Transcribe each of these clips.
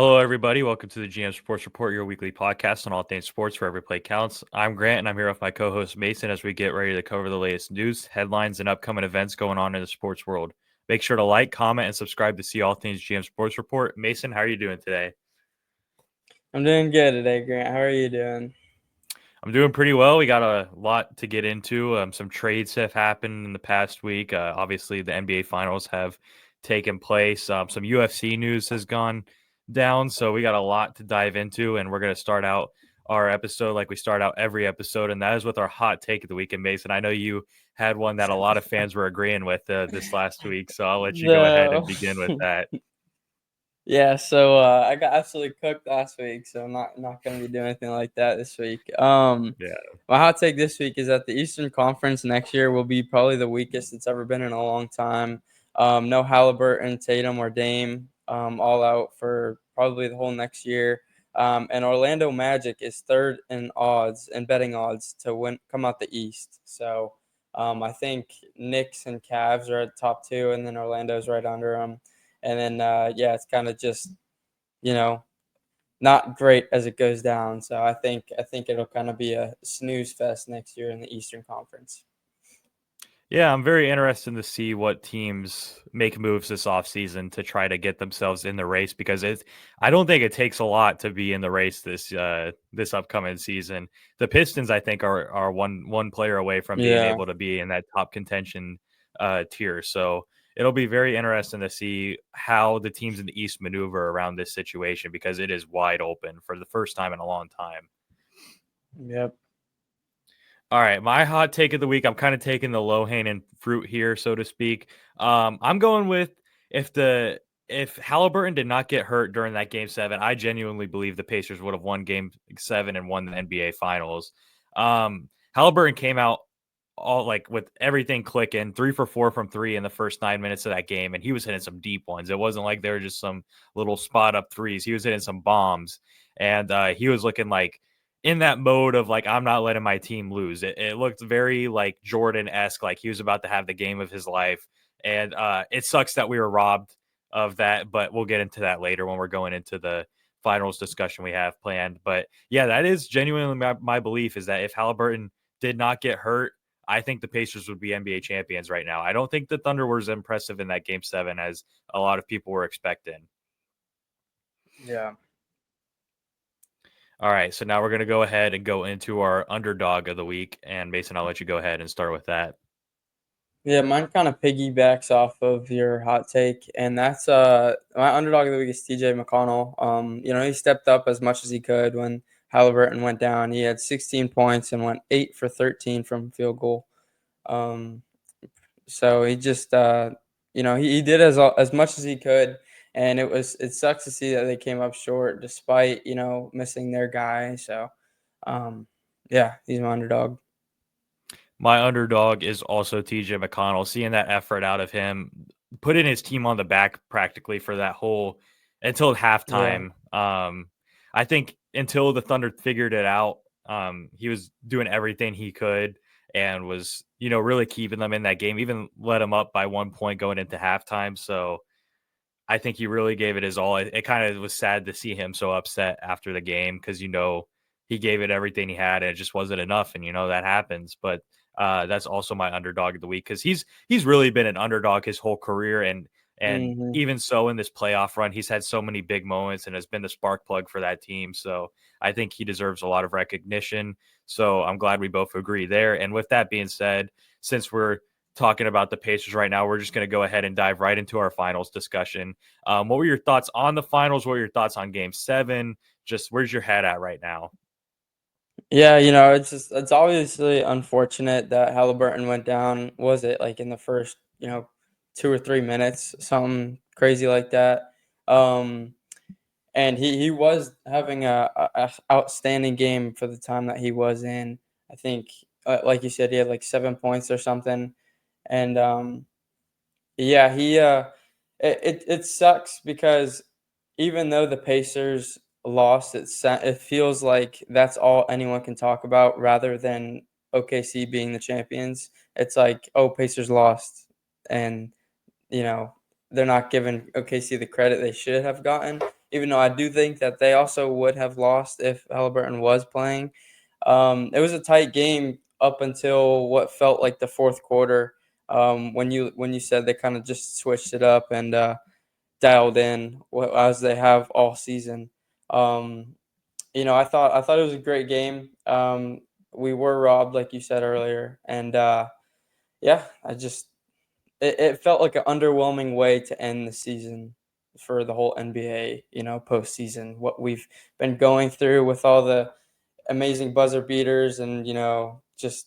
Hello, everybody. Welcome to the GM Sports Report, your weekly podcast on all things sports where every play counts. I'm Grant, and I'm here with my co-host Mason as we get ready to cover the latest news, headlines, and upcoming events going on in the sports world. Make sure to like, comment, and subscribe to see all things GM Sports Report. Mason, how are you doing today? I'm doing good today, Grant. How are you doing? I'm doing pretty well. We got a lot to get into. Some trades have happened in the past week. Obviously, the NBA Finals have taken place. Some UFC news has gone down, so we got a lot to dive into, and we're going to start out our episode like we start out every episode, and that is with our hot take of the week. And Mason, I know you had one that a lot of fans were agreeing with this last week, so I'll let you go ahead and No. begin with that. Yeah, so I got absolutely cooked last week, so I'm not gonna be doing anything like that this week. Yeah. My hot take this week is that the Eastern Conference next year will be probably the weakest it's ever been in a long time. No Halliburton, Tatum, or Dame, all out for probably the whole next year. And Orlando Magic is third in odds and betting odds to come out the East. So I think Knicks and Cavs are at top two, and then Orlando's right under them. And then yeah, it's kind of just you know not great as it goes down. So I think it'll kind of be a snooze fest next year in the Eastern Conference. Yeah, I'm very interested to see what teams make moves this offseason to try to get themselves in the race because I don't think it takes a lot to be in the race this upcoming season. The Pistons, I think, are one player away from being Yeah. able to be in that top contention tier. So it'll be very interesting to see how the teams in the East maneuver around this situation because it is wide open for the first time in a long time. Yep. All right, my hot take of the week. I'm kind of taking the low hanging fruit here, so to speak. I'm going with if the if Halliburton did not get hurt during that game seven, I genuinely believe the Pacers would have won game seven and won the NBA Finals. Halliburton came out all like with everything clicking, 3 for 4 from three in the first 9 minutes of that game, and he was hitting some deep ones. It wasn't like they were just some little spot up threes. He was hitting some bombs, and he was looking like in that mode of like I'm not letting my team lose. It looked very like Jordan-esque, like he was about to have the game of his life. And it sucks that we were robbed of that, but we'll get into that later when we're going into the finals discussion we have planned. But yeah, that is genuinely my belief is that if Halliburton did not get hurt, I think the Pacers would be NBA champions right now. I don't think the Thunder were as impressive in that game seven as a lot of people were expecting. Yeah. All right, so now we're going to go ahead and go into our underdog of the week. And Mason, I'll let you go ahead and start with that. Yeah, mine kind of piggybacks off of your hot take, and that's my underdog of the week is TJ McConnell. He stepped up as much as he could when Halliburton went down. He had 16 points and went 8 for 13 from field goal. Um, So he just, he did as much as he could, and it sucks to see that they came up short despite missing their guy. So, yeah, he's my underdog. My underdog is also TJ McConnell. Seeing that effort out of him, putting his team on the back practically for that whole until Yeah, halftime. I think until the Thunder figured it out, he was doing everything he could and was, really keeping them in that game, even let them up by 1 point going into halftime. So I think he really gave it his all. It kind of was sad to see him so upset after the game because he gave it everything he had and it just wasn't enough, and that happens. But that's also my underdog of the week because he's really been an underdog his whole career, and hmm even so in this playoff run, he's had so many big moments and has been the spark plug for that team. So I think he deserves a lot of recognition. So I'm glad we both agree there. And with that being said, since we're talking about the Pacers right now, we're just going to go ahead and dive right into our finals discussion. What were your thoughts on the finals? What were your thoughts on game seven? Just where's your head at right now? yeah. It's obviously unfortunate that Halliburton went down. Was it like in the first 2 or 3 minutes, something crazy like that? Um, and he was having a outstanding game for the time that he was in. I think, like you said, he had like 7 points or something, and yeah, it sucks because even though the Pacers lost, it feels like that's all anyone can talk about rather than OKC being the champions. It's like, oh, Pacers lost, and you know they're not giving OKC the credit they should have gotten. even though I do think that they also would have lost if Halliburton was playing. It was a tight game up until what felt like the fourth quarter. When you said they kind of just switched it up and dialed in as they have all season. Um, I thought it was a great game. We were robbed, like you said earlier, and yeah, it felt like an underwhelming way to end the season for the whole NBA. Postseason, what we've been going through with all the amazing buzzer beaters and just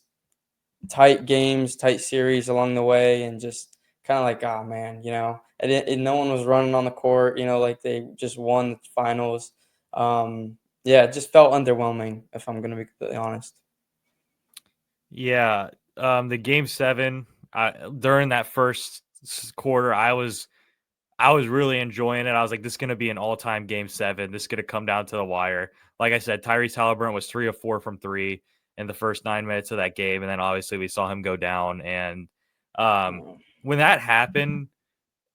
tight games, tight series along the way, and just kind of like, oh man, no one was running on the court, like they just won the finals. Yeah, it just felt underwhelming, if I'm gonna be completely honest. Yeah, the game 7, during that first quarter, I was really enjoying it. I was like, this is gonna be an all-time game 7. This is gonna come down to the wire. Like I said, Tyrese Halliburton was 3 of 4 from 3 in the first 9 minutes of that game, and then obviously we saw him go down. And um, Yeah. when that happened,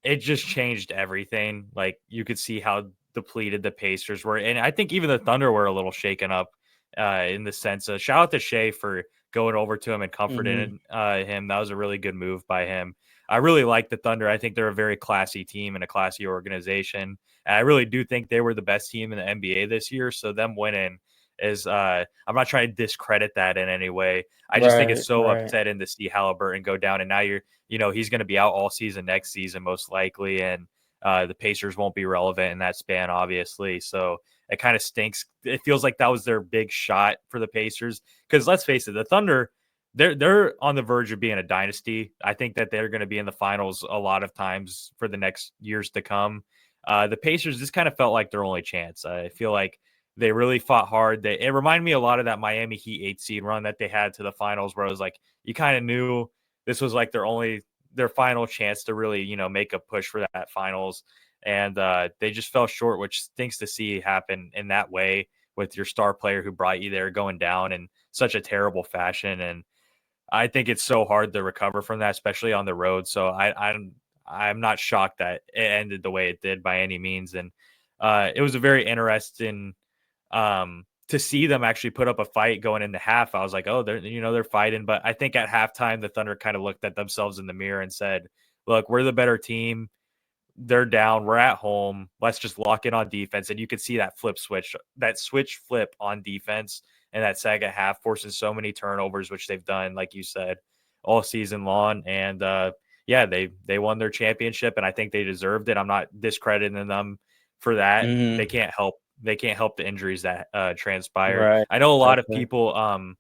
it just changed everything. Like, you could see how depleted the Pacers were, and I think even the Thunder were a little shaken up, in the sense of, shout out to Shea for going over to him and Mhm. comforting him. That was a really good move by him. I really like the Thunder. I think they're a very classy team and a classy organization. And I really do think they were the best team in the NBA this year. So them winning is, I'm not trying to discredit that in any way. I just think it's Right, so right. upsetting to see Halliburton go down, and now he's going to be out all season next season most likely, and the Pacers won't be relevant in that span, obviously. So it kind of stinks. It feels like that was their big shot for the Pacers, because let's face it, the Thunder, they're on the verge of being a dynasty. I think that they're going to be in the finals a lot of times for the next years to come. The Pacers just kind of felt like their only chance. I feel like they really fought hard. It reminded me a lot of that Miami Heat 8 seed run that they had to the finals, where it was like you kind of knew this was like their final chance to really make a push for that finals, and they just fell short, which stinks to see happen in that way with your star player who brought you there going down in such a terrible fashion. And I think it's so hard to recover from that, especially on the road. So I'm not shocked that it ended the way it did by any means. And it was a very interesting, to see them actually put up a fight going into half. I was like, oh, they're fighting. But I think at halftime, the Thunder kind of looked at themselves in the mirror and said, look, we're the better team. They're down. We're at home. Let's just lock in on defense. And you could see that switch flip on defense in that second half, forcing so many turnovers, which they've done, like you said, all season long. And yeah, they won their championship, and I think they deserved it. I'm not discrediting them for that. Mhm. They can't help the injuries that transpired. Right. I know a lot of Exactly. people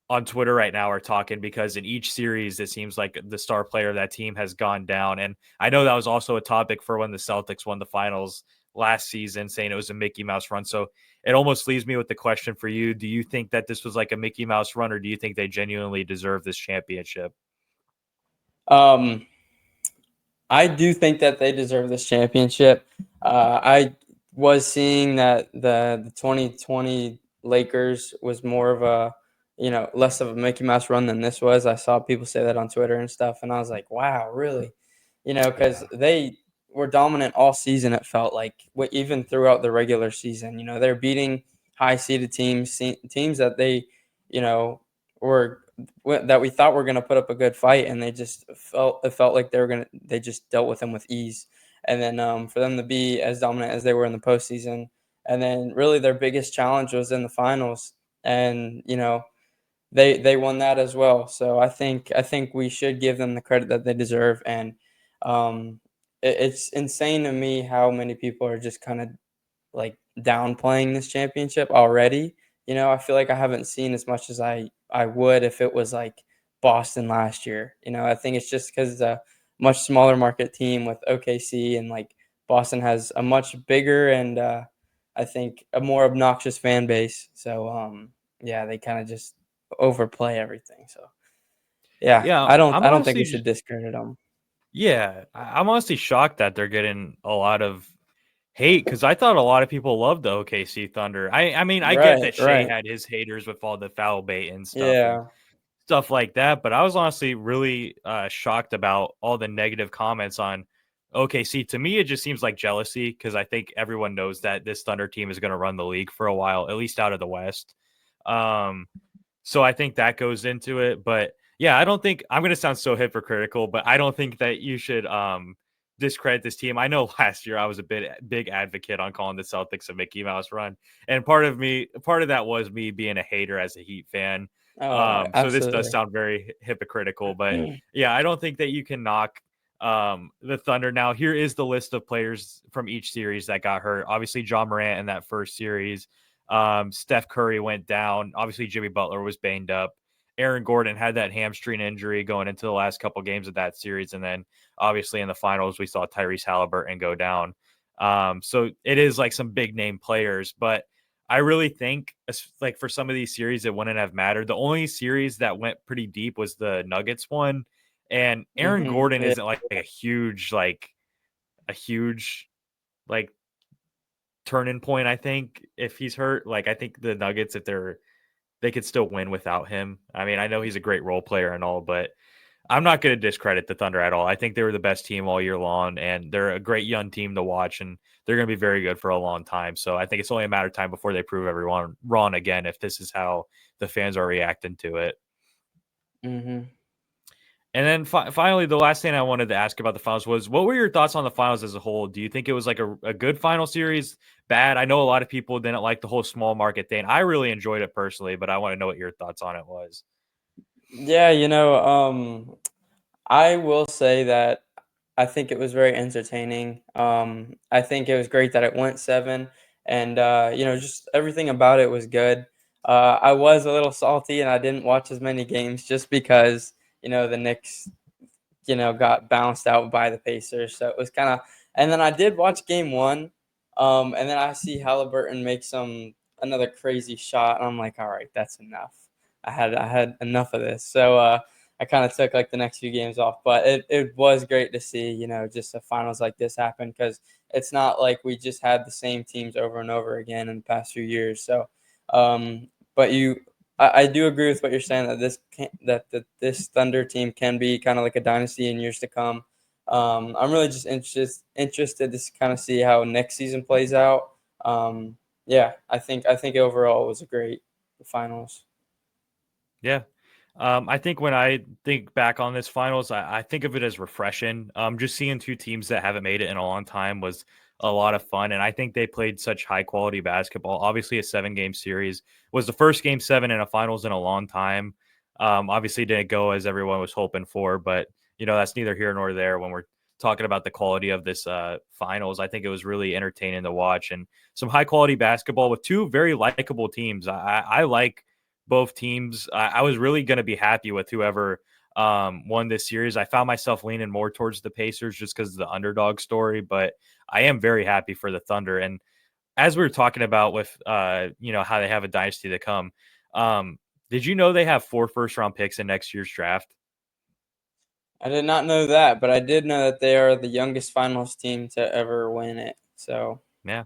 on Twitter right now are talking because in each series it seems like the star player of that team has gone down. And I know that was also a topic for when the Celtics won the finals last season, saying it was a Mickey Mouse run. So it almost leaves me with the question for you. Do you think that this was like a Mickey Mouse run, or do you think they genuinely deserve this championship? Um, I do think that they deserve this championship. I was seeing that the 2020 Lakers was more of a, less of a Mickey Mouse run than this was. I saw people say that on Twitter and stuff, and I was like, wow, really? Because Yeah. they were dominant all season. It felt like even throughout the regular season. They're beating high seeded teams, teams that they, you know, were that we thought were going to put up a good fight, and it felt like they just dealt with them with ease. And then for them to be as dominant as they were in the postseason, and then really their biggest challenge was in the finals, and they won that as well. So I think we should give them the credit that they deserve. And it's insane to me how many people are just kind of like downplaying this championship already. I feel like I haven't seen as much as I would if it was like Boston last year. I think it's just because it's a much smaller market team with OKC, and like Boston has a much bigger and I think a more obnoxious fan base. So yeah, they kind of just overplay everything. So yeah, Yeah, I don't I'm I don't think we honestly should just discredit them. yeah, I'm honestly shocked that they're getting a lot of hate, because I thought a lot of people loved the OKC Thunder. I mean, I get Right, that Shea right. had his haters with all the foul bait and Yeah. stuff like that, but I was honestly really shocked about all the negative comments on Okay, see, to me, it just seems like jealousy because I think everyone knows that this Thunder team is going to run the league for a while, at least out of the West. Um, so I think that goes into it. But yeah, I don't think I'm going to sound so hypocritical, but I don't think that you should discredit this team. I know last year I was a big advocate on calling the Celtics a Mickey Mouse run, and part of that was me being a hater as a Heat fan. Oh, So this does absolutely. sound very hypocritical, but yeah, I don't think that you can knock the Thunder. Now, here is the list of players from each series that got hurt. Obviously, John Morant in that first series. Steph Curry went down. Obviously, Jimmy Butler was banged up. Aaron Gordon had that hamstring injury going into the last couple games of that series, and then obviously in the finals we saw Tyrese Halliburton go down. So it is like some big name players, but I really think like for some of these series it wouldn't have mattered. The only series that went pretty deep was the Nuggets one, and Aaron Gordon Yeah. isn't like a huge like turning point. I think if he's hurt, like I think the Nuggets, if they could still win without him. I mean, I know he's a great role player and all, but I'm not going to discredit the Thunder at all. I think they were the best team all year long, and they're a great young team to watch, and they're going to be very good for a long time. So I think it's only a matter of time before they prove everyone wrong again if this is how the fans are reacting to it. Hmm. And then finally, the last thing I wanted to ask about the finals was, what were your thoughts on the finals as a whole? Do you think it was like a good final series? Bad? I know a lot of people didn't like the whole small market thing. I really enjoyed it personally, but I want to know what your thoughts on it was. Yeah, I will say that I think it was very entertaining. I think it was great that it went seven, and just everything about it was good. I was a little salty, and I didn't watch as many games just because the Knicks got bounced out by the Pacers. So it was kind of, and then I did watch game one, and then I see Halliburton make another crazy shot, and I'm like, all right, that's enough. I had enough of this. So I kind of took like the next few games off, but it was great to see just the finals like this happen because it's not like we just had the same teams over and over again in the past few years. So, but I do agree with what you're saying that this Thunder team can be kind of like a dynasty in years to come. I'm really just interested to kind of see how next season plays out. Yeah, I think overall it was a great finals. Yeah. I think when I think back on this finals, I think of it as refreshing. Just seeing two teams that haven't made it in a long time was a lot of fun. And I think they played such high quality basketball. Obviously, a 7 game series was the first game seven in a finals in a long time. Obviously, didn't go as everyone was hoping for, but that's neither here nor there when we're talking about the quality of this finals. I think it was really entertaining to watch and some high quality basketball with two very likable teams. I like both teams. I was really going to be happy with whoever won this series. I found myself leaning more towards the Pacers just because of the underdog story, but I am very happy for the Thunder. And as we were talking about with, how they have a dynasty to come, did you know they have 4 first-round picks in next year's draft? I did not know that, but I did know that they are the youngest finals team to ever win it. So Yeah.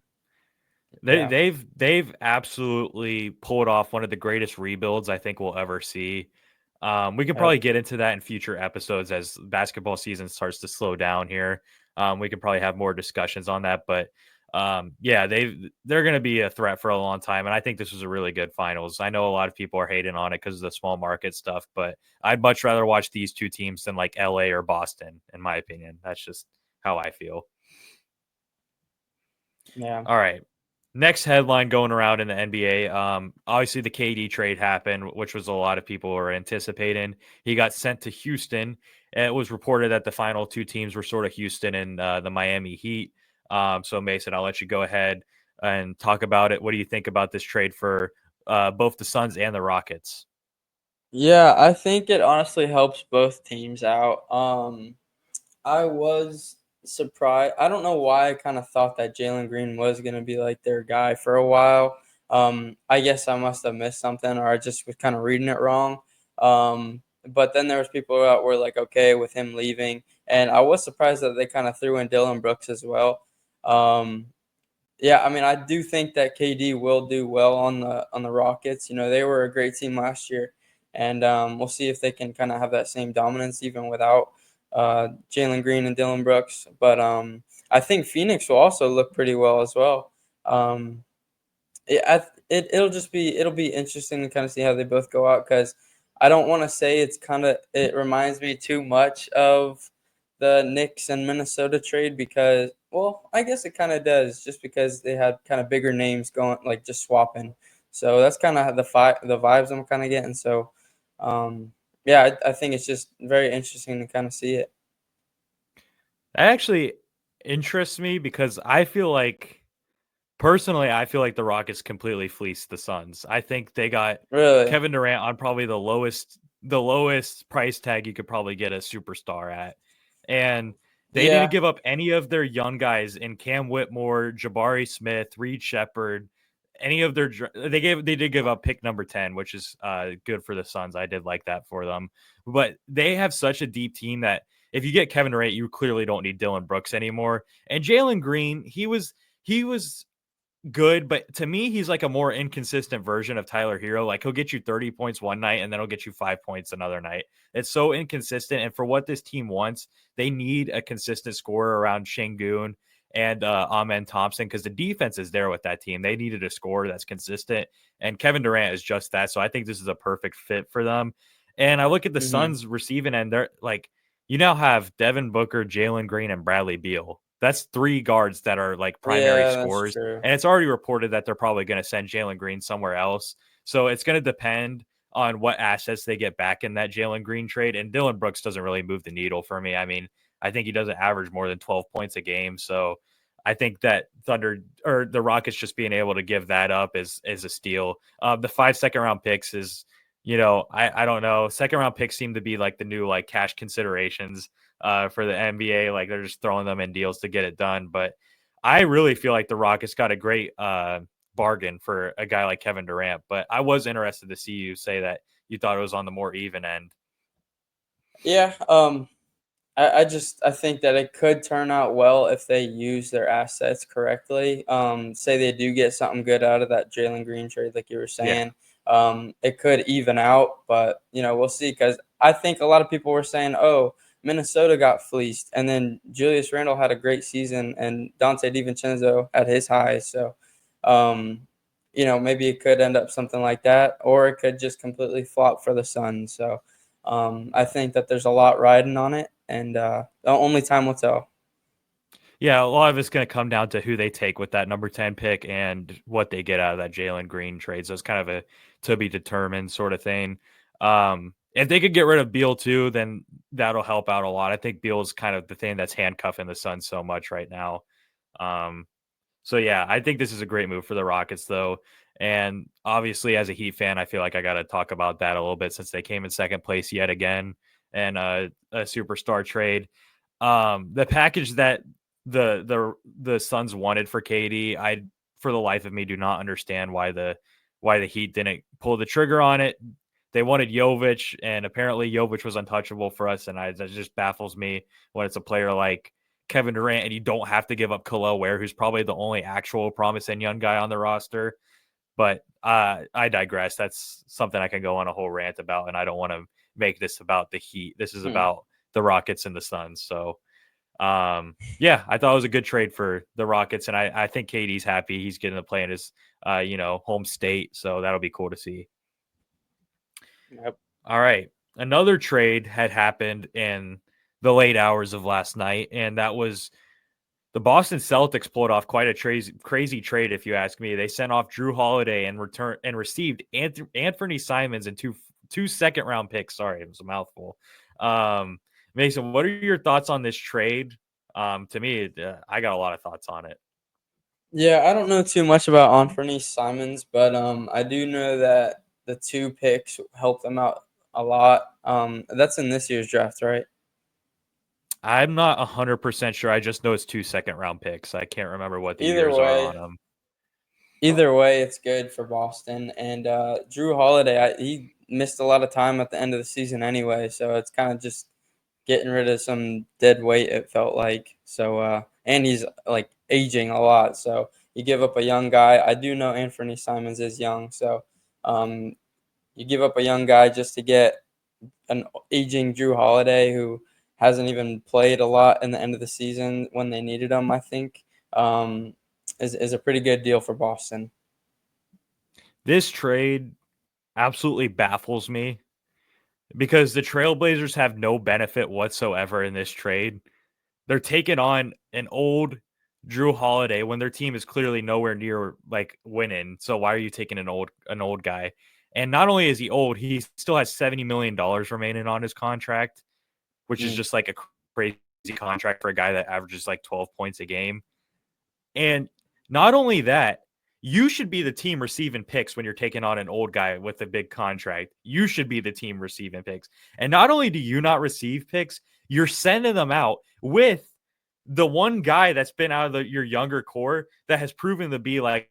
They yeah, they've absolutely pulled off one of the greatest rebuilds I think we'll ever see. We can yep. probably get into that in future episodes as basketball season starts to slow down here. We can probably have more discussions on that, but yeah, they're going to be a threat for a long time, and I think this was a really good finals. I know a lot of people are hating on it because of the small market stuff, but I'd much rather watch these two teams than like LA or Boston, in my opinion. That's just how I feel. Yeah. All right. Next headline going around in the NBA. Obviously the KD trade happened, which was a lot of people were anticipating. He got sent to Houston. And it was reported that the final two teams were sort of Houston and the Miami Heat. So Mason, I'll let you go ahead and talk about it. What do you think about this trade for both the Suns and the Rockets? Yeah, I think it honestly helps both teams out. I was surprised. I don't know why I kind of thought that Jalen Green was going to be like their guy for a while. I guess I must have missed something or I just was kind of reading it wrong. But then there was people that were like, okay with him leaving. And I was surprised that they kind of threw in Dylan Brooks as well. Um, yeah, I mean, I do think that KD will do well on the Rockets. They were a great team last year, and we'll see if they can kind of have that same dominance even without Jalen Green and Dylan Brooks. But I think Phoenix will also look pretty well as well. Um, it'll be interesting to kind of see how they both go out because I don't want to say it reminds me too much of the Knicks and Minnesota trade because well I guess it kind of does just because they had kind of bigger names going like just swapping, so that's kind of the vibes I'm kind of getting. So yeah, I think it's just very interesting to kind of see it. That actually interests me because I feel like personally, I feel like the Rockets completely fleeced the Suns. I think they got Really? Kevin Durant on probably the lowest price tag you could probably get a superstar at. And they didn't Yeah, give up any of their young guys in Cam Whitmore, Jabari Smith, Reed Shepard, any of their they did give up pick number 10, which is good for the Suns. I did like that for them. But they have such a deep team that if you get Kevin Durant, you clearly don't need Dylan Brooks anymore. And Jalen Green, he was good, but to me, he's like a more inconsistent version of Tyler Hero. Like he'll get you 30 points one night and then he'll get you 5 points another night. It's so inconsistent. And for what this team wants, they need a consistent scorer around Şengün and Amen Thompson because the defense is there with that team. They needed a scorer that's consistent. And Kevin Durant is just that. So I think this is a perfect fit for them. And I look at the hmm, Suns receiving end, they're like, you now have Devin Booker, Jalen Green, and Bradley Beal. That's three guards that are like primary yeah, that's scorers. true. And it's already reported that they're probably going to send Jalen Green somewhere else. So it's going to depend on what assets they get back in that Jalen Green trade. And Dylan Brooks doesn't really move the needle for me. I mean, I think he doesn't average more than 12 points a game. So I think that Thunder or the Rockets just being able to give that up is a steal. The 5 second round picks is, I don't know. Second round picks seem to be like the new like cash considerations for the NBA. Like they're just throwing them in deals to get it done. But I really feel like the Rockets got a great bargain for a guy like Kevin Durant. But I was interested to see you say that you thought it was on the more even end. Yeah, I think that it could turn out well if they use their assets correctly. Say they do get something good out of that Jalen Green trade, like you were Yeah. saying. It could even out, but we'll see. Because I think a lot of people were saying, "Oh, Minnesota got fleeced," and then Julius Randle had a great season, and Dante DiVincenzo had his highs. So, um, maybe it could end up something like that, or it could just completely flop for the Suns. So. I think that there's a lot riding on it, and only time will tell. Yeah, a lot of it's going to come down to who they take with that number 10 pick and what they get out of that Jalen Green trade. So it's kind of a to be determined sort of thing. If they could get rid of Beal too, then that'll help out a lot. I think Beal is kind of the thing that's handcuffing the Suns so much right now. Um, so yeah, I think this is a great move for the Rockets though. And obviously as a Heat fan, I feel like I got to talk about that a little bit since they came in second place yet again and a superstar trade. The package that the Suns wanted for KD, I for the life of me do not understand why the Heat didn't pull the trigger on it. They wanted Jovic, and apparently Jovic was untouchable for us, and that just baffles me when it's a player like Kevin Durant, and you don't have to give up Khalil Ware, who's probably the only actual promising young guy on the roster. But I digress. That's something I can go on a whole rant about, and I don't want to make this about the Heat. This is Hmm. about the Rockets and the Suns. So, yeah, I thought it was a good trade for the Rockets, and I think KD's happy. He's getting to play in his, home state, so that'll be cool to see. Yep. All right. Another trade had happened in the late hours of last night, and that was the Boston Celtics pulled off quite a crazy trade, if you ask me. They sent off Drew Holiday and received Anthony Simons and two second round picks. Sorry, it was a mouthful. Um, Mason, what are your thoughts on this trade? To me, I got a lot of thoughts on it. Yeah, I don't know too much about Anthony Simons, but I do know that the two picks helped them out a lot. That's in this year's draft, right? I'm not 100% sure. I just know it's two second round picks. I can't remember what the Either years are on way, them. either way, it's good for Boston. And Drew Holiday, he missed a lot of time at the end of the season anyway, so it's kind of just getting rid of some dead weight. It felt like so, and he's like aging a lot. So you give up a young guy. I do know Anthony Simons is young, so um, you give up a young guy just to get an aging Drew Holiday who hasn't even played a lot in the end of the season when they needed him, I think, um, is a pretty good deal for Boston. This trade absolutely baffles me because the Trailblazers have no benefit whatsoever in this trade. They're taking on an old Drew Holiday when their team is clearly nowhere near like winning. So why are you taking an old guy? And not only is he old, he still has $70 million remaining on his contract, which is Mm, just like a crazy contract for a guy that averages like 12 points a game. And not only that, you should be the team receiving picks when you're taking on an old guy with a big contract. You should be the team receiving picks. And not only do you not receive picks, you're sending them out with the one guy that's been out of your younger core that has proven to be like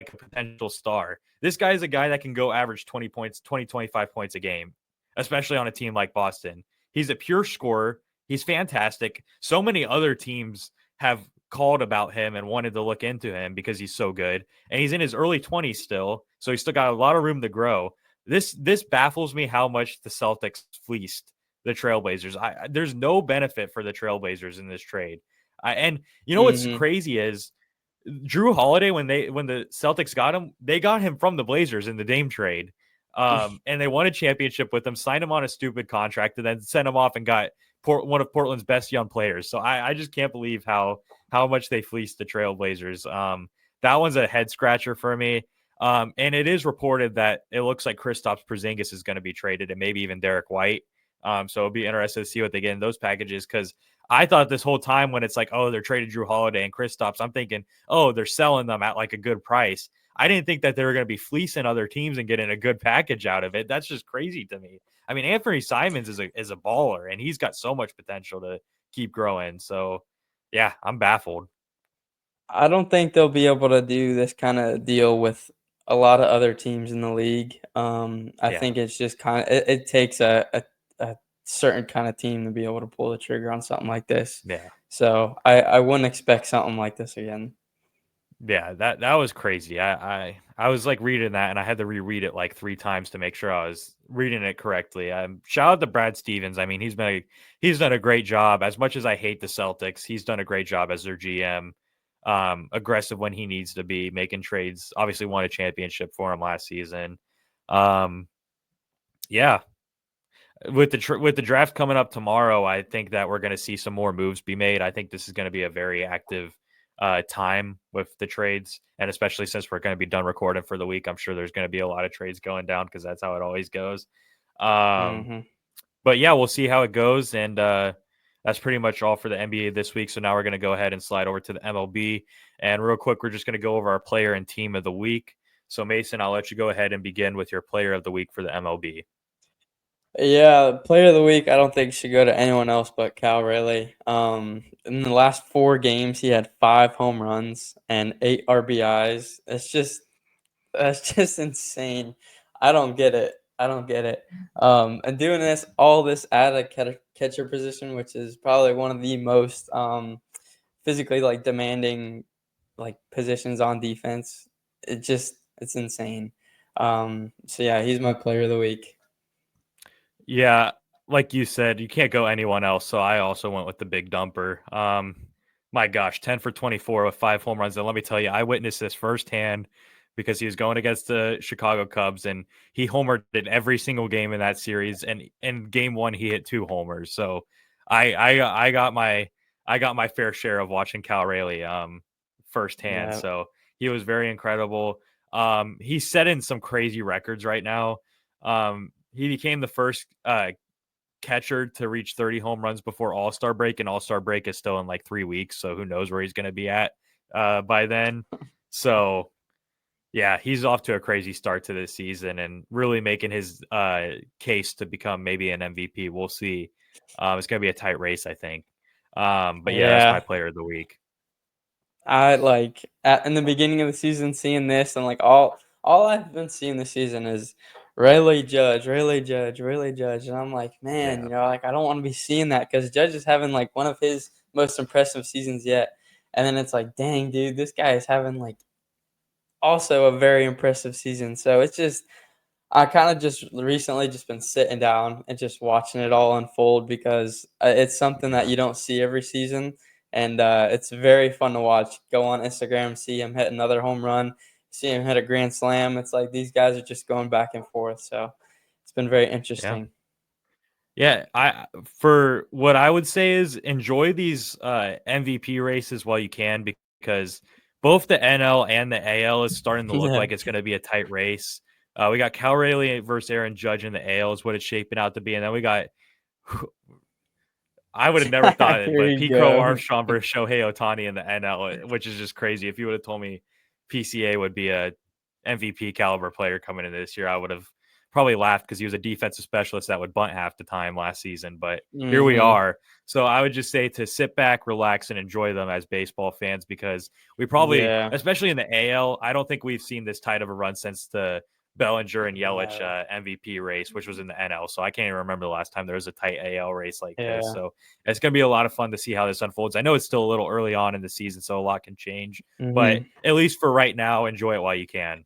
a potential star. This guy is a guy that can go average 20 points, 20, 25 points a game, especially on a team like Boston. He's a pure scorer. He's fantastic. So many other teams have called about him and wanted to look into him because he's so good. And he's in his early 20s still, so he's still got a lot of room to grow. This baffles me how much the Celtics fleeced the Trailblazers. There's no benefit for the Trailblazers in this trade. And you know what's mhm. crazy is Drew Holiday when the Celtics got him, they got him from the Blazers in the Dame trade. And they won a championship with him, signed him on a stupid contract, and then sent him off and got one of Portland's best young players. So I just can't believe how much they fleeced the Trailblazers. That one's a head scratcher for me. And it is reported that it looks like Kristaps Porzingis is going to be traded, and maybe even Derek White. So it'll be interesting to see what they get in those packages because I thought this whole time when it's like, oh, they're traded Drew Holiday and Kristaps, I'm thinking, oh, they're selling them at like a good price. I didn't think that they were going to be fleecing other teams and getting a good package out of it. That's just crazy to me. I mean, Anthony Simons is a baller, and he's got so much potential to keep growing. So, yeah, I'm baffled. I don't think they'll be able to do this kind of deal with a lot of other teams in the league. I Yeah, think it's just kind of it takes a certain kind of team to be able to pull the trigger on something like this. yeah. So I wouldn't expect something like this again. Yeah, that was crazy. I was like reading that and I had to reread it like 3 times to make sure I was reading it correctly. Shout out to Brad Stevens. I mean, he's done a great job. As much as I hate the Celtics, he's done a great job as their GM. Aggressive when he needs to be, making trades. Obviously, won a championship for him last season. Um, yeah, with the draft coming up tomorrow, I think that we're going to see some more moves be made. I think this is going to be a very active time with the trades, and especially since we're going to be done recording for the week, I'm sure there's going to be a lot of trades going down because that's how it always goes. Um, Hmm. but yeah, we'll see how it goes, and that's pretty much all for the NBA this week. So now we're going to go ahead and slide over to the MLB, and real quick, we're just going to go over our player and team of the week. So Mason, I'll let you go ahead and begin with your player of the week for the MLB. Yeah, player of the week. I don't think should go to anyone else but Cal Raleigh. In the last 4 games, he had 5 home runs and 8 RBIs. That's just insane. I don't get it. I don't get it. And doing all this at a catcher position, which is probably one of the most physically like demanding like positions on defense. It's insane. So yeah, he's my player of the week. Yeah, like you said, you can't go anyone else. So I also went with the big dumper. My gosh, 10 for 24 with 5 home runs. And let me tell you, I witnessed this firsthand because he was going against the Chicago Cubs and he homered in every single game in that series. And in game one, he hit 2 homers. So I got my fair share of watching Cal Raleigh firsthand. Yeah. So he was very incredible. He's setting some crazy records right now. He became the first catcher to reach 30 home runs before All-Star break, and All-Star break is still in like 3 weeks, so who knows where he's going to be at by then. So yeah, he's off to a crazy start to this season and really making his case to become maybe an MVP. We'll see. It's going to be a tight race, I think. But yeah, that's my Yeah. player of the week. I like in the beginning of the season seeing this and like all I've been seeing this season is Rayleigh Judge, Rayleigh Judge, Rayleigh Judge, and I'm like, man, Yeah. like I don't want to be seeing that because Judge is having like one of his most impressive seasons yet, and then it's like, dang, dude, this guy is having like also a very impressive season. So it's just I kind of just recently just been sitting down and just watching it all unfold because it's something that Yeah. you don't see every season, and it's very fun to watch. Go on Instagram, see him hit another home run, see him hit a grand slam. It's like these guys are just going back and forth. So it's been very Yeah. interesting. Yeah, I for what I would say is enjoy these MVP races while you can because both the NL and the AL is starting to look Yeah. like it's going to be a tight race. We got Cal Raleigh versus Aaron Judge in the AL is what it's shaping out to be, and then we got I would have never thought it, Here but you Pete Crow go. Armstrong versus Shohei Ohtani in the NL, which is just crazy. If you would have told me PCA would be a MVP caliber player coming into this year, I would have probably laughed because he was a defensive specialist that would bunt half the time last season. But here we Hmm. are. So I would just say to sit back, relax, and enjoy them as baseball fans because we probably, Yeah. especially in the AL, I don't think we've seen this tight of a run since the Bellinger and Yelich No. MVP race, which was in the NL. So I can't even remember the last time there was a tight AL race like this. Yeah. So it's going to be a lot of fun to see how this unfolds. I know it's still a little early on in the season, so a lot can change. But Hmm. at least for right now, enjoy it while you can.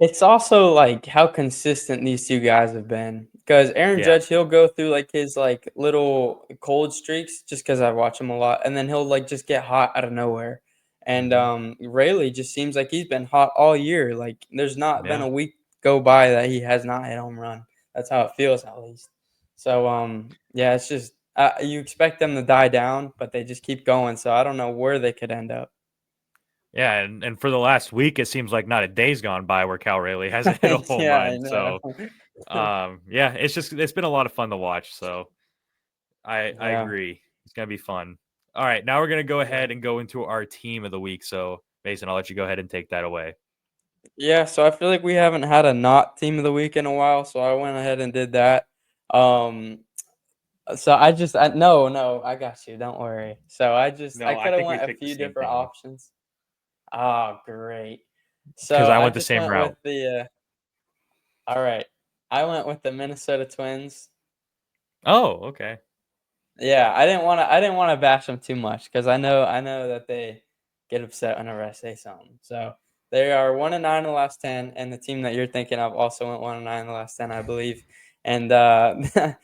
It's also, like, how consistent these 2 guys have been. Because Aaron Yeah. Judge, he'll go through, like, his, like, little cold streaks just because I watch him a lot, and then he'll, like, just get hot out of nowhere. And, Hmm. Rayleigh just seems like he's been hot all year, like, there's not been Yeah. a week go by that he has not hit home run. That's how it feels, at least. So, yeah, it's just you expect them to die down, but they just keep going, so I don't know where they could end up. Yeah. And for the last week, it seems like not a day's gone by where Cal Raleigh hasn't hit a home Yeah, I run. know. So, yeah, it's been a lot of fun to watch. So I Yeah, agree. It's going to be fun. All right. Now we're going to go yeah. ahead and go into our team of the week. So, Mason, I'll let you go ahead and take that away. Yeah, so I feel like we haven't had a not team of the week in a while, so I went ahead and did that. Um, so no, I got you. Don't worry. So I No, I could have think we went a picked the few same different team options. Oh, great. because So I I went the just same went with route. the all right. I went with the Minnesota Twins. Oh, okay. Yeah, I didn't want to bash them too much because I know that they get upset whenever I say something. So they are 1-9 in the last 10, and the team that you're thinking of also went 1-9 in the last 10, I believe. And the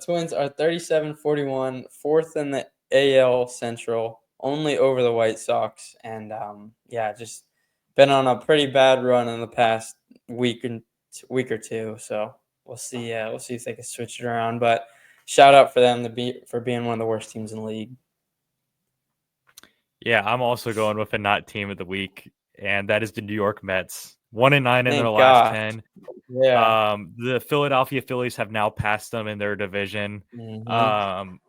Twins are 37-41, fourth in the AL Central, only over the White Sox, and yeah, just been on a pretty bad run in the past week or two. So we'll see if they can switch it around. But shout out for them for being one of the worst teams in the league. Yeah, I'm also going with a not team of the week, and that is the New York Mets. 1-9 in their Thank last gosh. 10. Yeah. The Philadelphia Phillies have now passed them in their division. Hmm. Um,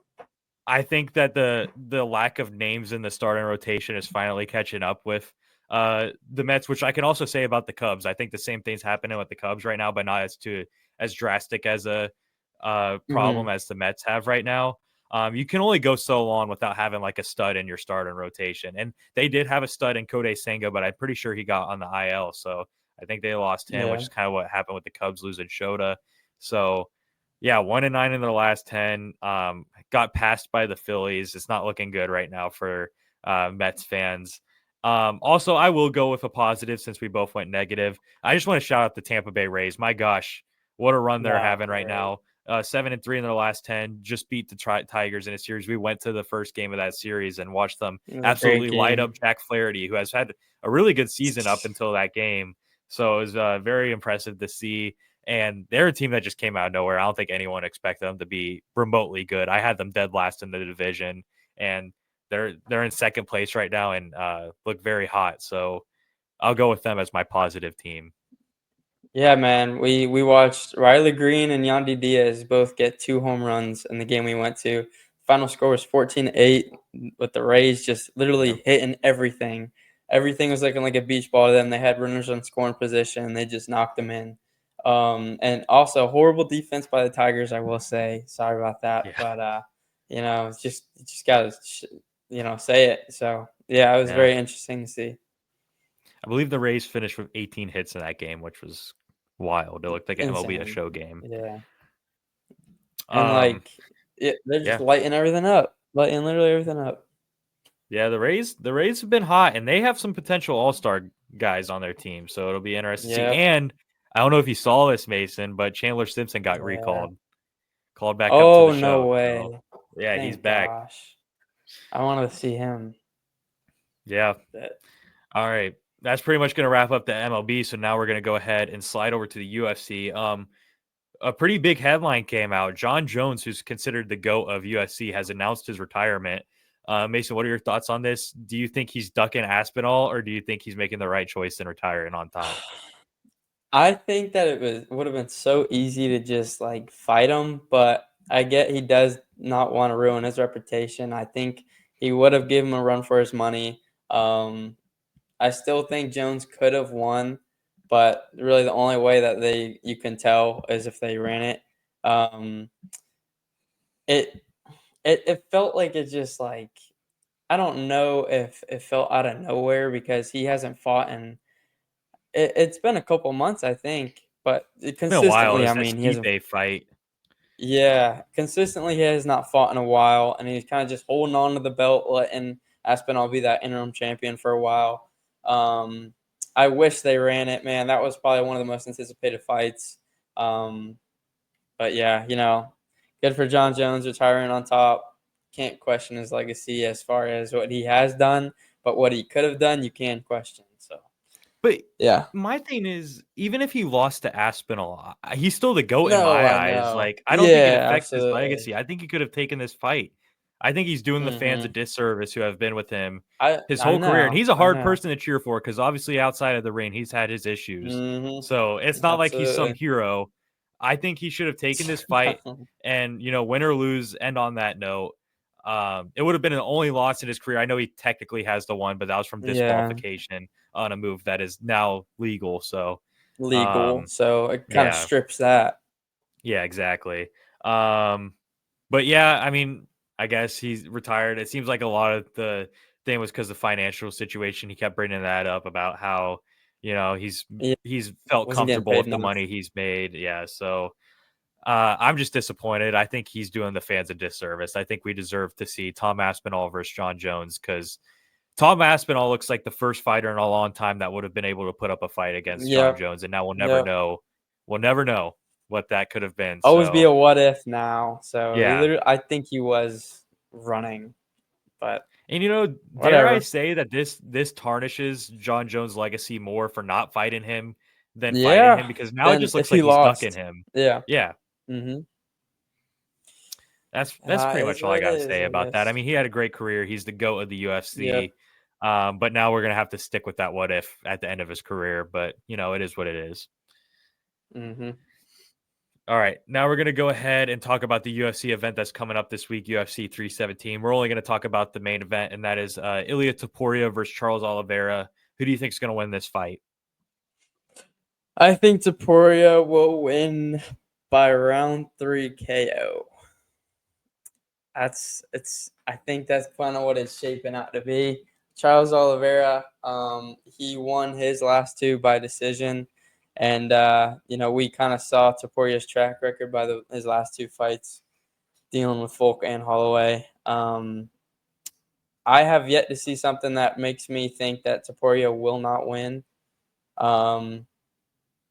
I think that the lack of names in the starting rotation is finally catching up with the Mets, which I can also say about the Cubs. I think the same thing's happening with the Cubs right now, but not as drastic as a problem Hmm. as the Mets have right now. You can only go so long without having like a stud in your starting rotation, and they did have a stud in Kodai Senga, but I'm pretty sure he got on the IL, so I think they lost him, which Yeah. is kind of what happened with the Cubs losing Shota. So yeah, 1-9 in their last 10. Got passed by the Phillies. It's not looking good right now for Mets fans. Also, I will go with a positive since we both went negative. I just want to shout out the Tampa Bay Rays. My gosh, what a run they're No, having right great. now. 7-3 in their last 10. Just beat the Tigers in a series. We went to the first game of that series and watched them It was a great absolutely light up game. Jack Flaherty, who has had a really good season up until that game. So it was very impressive to see. And they're a team that just came out of nowhere. I don't think anyone expected them to be remotely good. I had them dead last in the division, and they're in second place right now and look very hot. So I'll go with them as my positive team. Yeah, man. We watched Riley Green and Yandy Diaz both get 2 home runs in the game we went to. Final score was 14-8 with the Rays just Yeah, literally hitting everything. Everything was looking like a beach ball to them. They had runners on scoring position. They just knocked them in. And also horrible defense by the Tigers, I will say. Sorry about that, yeah, but it's just you just gotta say it. So yeah, it was yeah. very interesting to see. I believe the Rays finished with 18 hits in that game, which was wild. It looked like an MLB The Insane. Show game. Yeah. And, Um, they're just yeah, lighting everything up, lighting literally everything up. yeah. The Rays have been hot, and they have some potential All Star guys on their team, so it'll be interesting to see. Yep. And I don't know if you saw this, Mason, but Chandler Simpson got Yeah. recalled, called back up to the Oh, no show. So way. yeah, he's Thank back. gosh. I wanted to see him. Yeah. But All right. That's pretty much going to wrap up the MLB. So now we're going to go ahead and slide over to the UFC. A pretty big headline came out. John Jones, who's considered the GOAT of UFC, has announced his retirement. Mason, what are your thoughts on this? Do you think he's ducking Aspinall, or do you think he's making the right choice and retiring on top? I think that would have been so easy to just like fight him, but I get he does not want to ruin his reputation. I think he would have given him a run for his money. Um, I still think Jones could have won, but really the only way that you can tell is if they ran it. Um, it it felt like it just like I don't know if it felt out of nowhere because he hasn't fought in it's been a couple months, I think, but It's been a while. It consistently, I was that mean, he hasn't. Stipe fight. Yeah, consistently, he has not fought in a while, and he's kind of just holding on to the belt, letting Aspinall be that interim champion for a while. Um, I wish they ran it, man. That was probably one of the most anticipated fights. Um, but yeah, good for John Jones retiring on top. Can't question his legacy as far as what he has done, but what he could have done, you can question. So But yeah. my thing is, even if he lost to Aspinall, he's still the GOAT in No, my I eyes. know. Like, I don't think it Yeah, affects his absolutely. legacy. I think he could have taken this fight. I think he's doing the fans a Mhm. disservice who have been with him I his I whole career. And know, he's a I hard know. person to cheer for because obviously outside of the ring, he's had his issues. Mhm. So it's not like he's some Absolutely. hero. I think he should have taken this fight No. and, win or lose, end on that note. It would have been an only loss in his career. I know he technically has the one, but that was from Yeah, disqualification on a move that is now legal. So, legal, um, so it kinda yeah, strips that. yeah, exactly. Um, but yeah, I mean, I guess he's retired. It seems like a lot of the thing was because of financial situation. He kept bringing that up about how he's Yeah, he's felt wasn't getting comfortable paid with the enough. money he's made. Yeah, so I'm just disappointed. I think he's doing the fans a disservice. I think we deserve to see Tom Aspinall versus John Jones because Tom Aspinall looks like the first fighter in a long time that would have been able to put up a fight against John Yep, Jones, and now we'll never yep. know. We'll never know what that could have been. Always be So a what if now, so yeah, I think he was running, but and dare I whatever. say that this tarnishes John Jones' legacy more for not fighting him than fighting Yeah, him because now it then just if looks he like he's ducking lost. him. Yeah, Yeah, mhm. that's pretty Is much all I what it got to is, say I about that. I guess. mean, he had a great career. He's the GOAT of the Yep, UFC. But now we're gonna have to stick with that what if at the end of his career. But it is what it is. mhm. All right, now we're going to go ahead and talk about the UFC event that's coming up this week, UFC 317. We're only going to talk about the main event, and that is Ilia Topuria versus Charles Oliveira. Who do you think is going to win this fight? I think Taporia will win by round 3 KO. I think that's kind of what it's shaping out to be. Charles Oliveira, he won his last two by decision, and we kind of saw Taporia's track record by his last two fights, dealing with Folk and Holloway. I have yet to see something that makes me think that Taporia will not win. Um,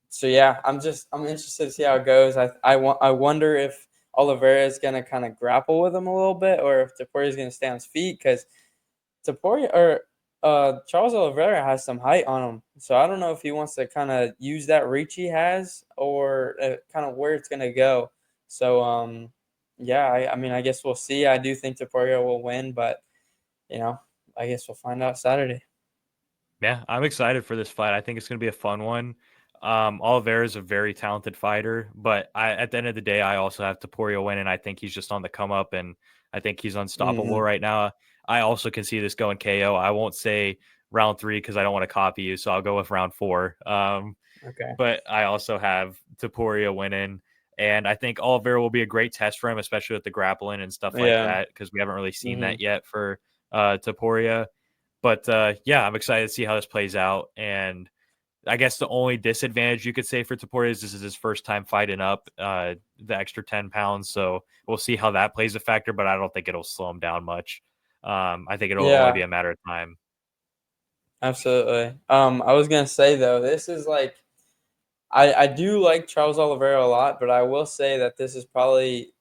so yeah, I'm interested to see how it goes. I wonder if Oliveira is gonna kind of grapple with him a little bit, or if Taporia is gonna stay on his feet because Taporia or Charles Oliveira has some height on him. So I don't know if he wants to kind of use that reach he has, or kind of where it's gonna go. So yeah, I mean, I guess we'll see. I do think Taporia will win, but you know, I guess we'll find out Saturday. Yeah, I'm excited for this fight. I think it's going to be a fun one. Oliveira is a very talented fighter, but at the end of the day, I also have Topuria winning. I think he's just on the come up, and I think he's unstoppable Hmm. right now. I also can see this going KO. I won't say round 3 because I don't want to copy you, so I'll go with round 4. Okay. But I also have Topuria winning, and I think Oliveira will be a great test for him, especially with the grappling and stuff like Yeah. that, because we haven't really seen Hmm. that yet for Topuria. But yeah, I'm excited to see how this plays out. And I guess the only disadvantage you could say for Topuria is this is his first time fighting up the extra 10 pounds. So we'll see how that plays a factor, but I don't think it'll slow him down much. I think it'll only be Yeah. a matter of time. Absolutely. I was gonna say though, this is like I do like Charles Oliveira a lot, but I will say that this is probably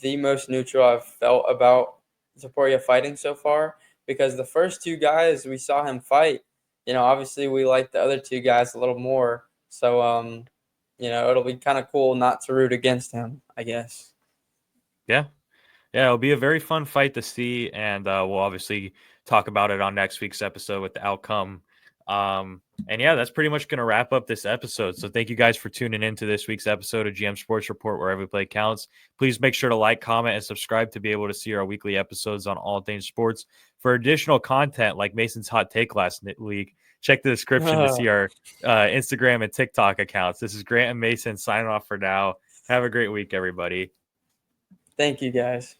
the most neutral I've felt about Taporia fighting so far, because the first two guys we saw him fight, obviously we like the other two guys a little more. So it'll be kind of cool not to root against him, I guess. Yeah. Yeah, it'll be a very fun fight to see, and we'll obviously talk about it on next week's episode with the outcome. And yeah, that's pretty much going to wrap up this episode. So thank you guys for tuning in to this week's episode of GM Sports Report, where every play counts. Please make sure to like, comment, and subscribe to be able to see our weekly episodes on all things sports. For additional content like Mason's hot take last week, check the description to see our Instagram and TikTok accounts. This is Grant and Mason signing off for now. Have a great week, everybody. Thank you, guys.